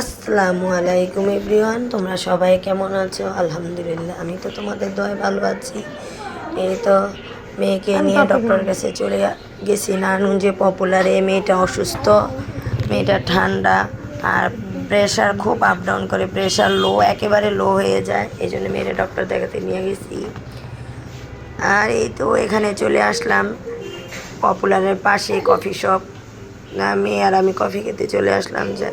আসসালামু আলাইকুম এভরিওয়ান, তোমরা সবাই কেমন আছো? আলহামদুলিল্লাহ, আমি তো তোমাদের দয়ায় ভালো আছি। এই তো মেয়েকে নিয়ে ডক্টরের কাছে চলে গেছি নারায়ণগঞ্জে পপুলারে। মেয়েটা অসুস্থ, মেয়েটা ঠান্ডা আর প্রেশার খুব আপ ডাউন করে, প্রেশার লো, একেবারে লো হয়ে যায়। এই জন্য মেয়েটা ডক্টর দেখাতে নিয়ে গেছি। আর এই তো এখানে চলে আসলাম পপুলারের পাশে কফি শপ। মেয়ে আর আমি কফি খেতে চলে আসলাম। যে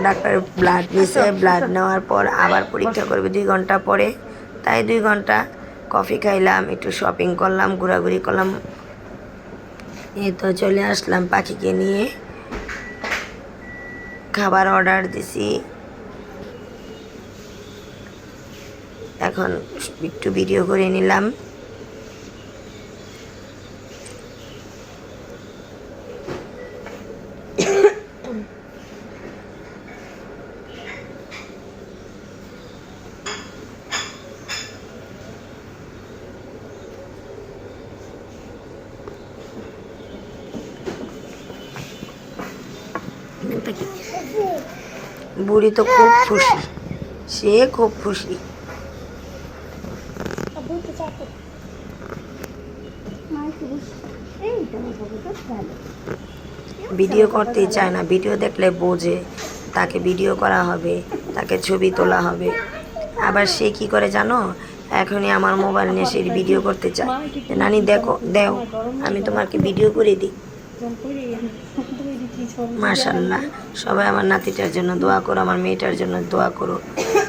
ডাক্তার ব্লাড নিছে, ব্লাড নেওয়ার পর আবার পরীক্ষা করবে 2 ঘন্টা পরে, তাই 2 ঘন্টা কফি খাইলাম, একটু শপিং করলাম, ঘোরাঘুরি করলাম। এই তো চলে আসলাম পাখিকে নিয়ে, খাবার অর্ডার দিছি। এখন একটু ভিডিও করে নিলাম। বুড়ি তো খুব খুশি, সে খুব খুশি। ভিডিও করতেই চায় না, ভিডিও দেখলে বোঝে তাকে ভিডিও করা হবে, তাকে ছবি তোলা হবে। আবার সে কি করে জানো, এখনই আমার মোবাইল নিয়ে সে ভিডিও করতে চায়। নানি দেখো, দেও, আমি তোমাকে ভিডিও করে দিই। মাশাল্লাহ, সবাই আমার নাতিটার জন্য দোয়া করো, আমার মেয়েটার জন্য দোয়া করো,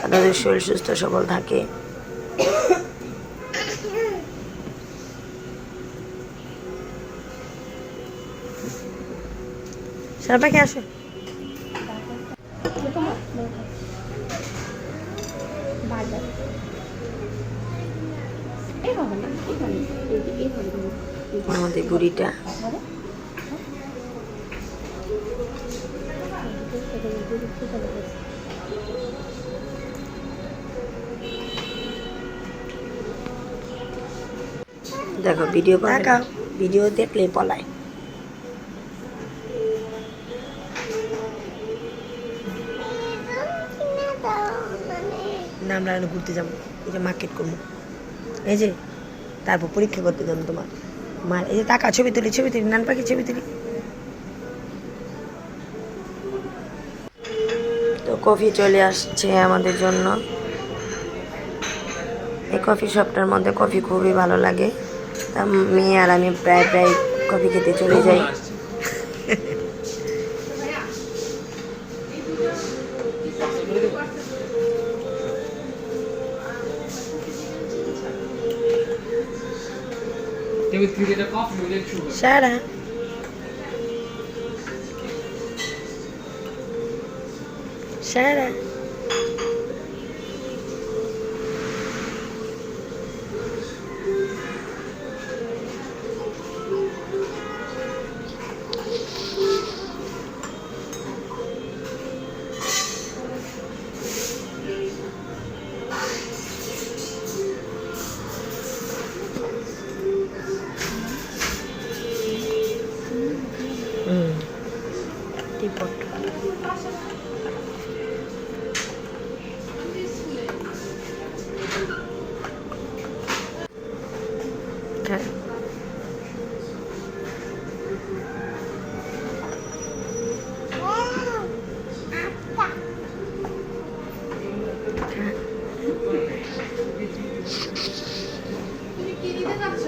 তাদের শরীর সুস্থ সবল থাকে। সবাইকে আসো। আমাদের বুড়িটা দেখো ভিডিও করে, ভিডিও দেখলে পলায়। না, আমরা ঘুরতে যাবো, এই যে মার্কেট করবো, এই যে তারপর পরীক্ষা করতে যাবো তোমার মার। এই যে টাকা, ছবি তুলি, ছবি তুলি, নান পাখি ছবি তুলি। তো কফি চলে আসছে আমাদের জন্য। এই কফি শপটার মধ্যে কফি খুবই ভালো লাগে, তা মেয়ে আর আমি প্রায় প্রায় কফি খেতে চলে যাই। Sarah. Sarah. Teapot. Okay. তুমি কি নিতে যাচ্ছ?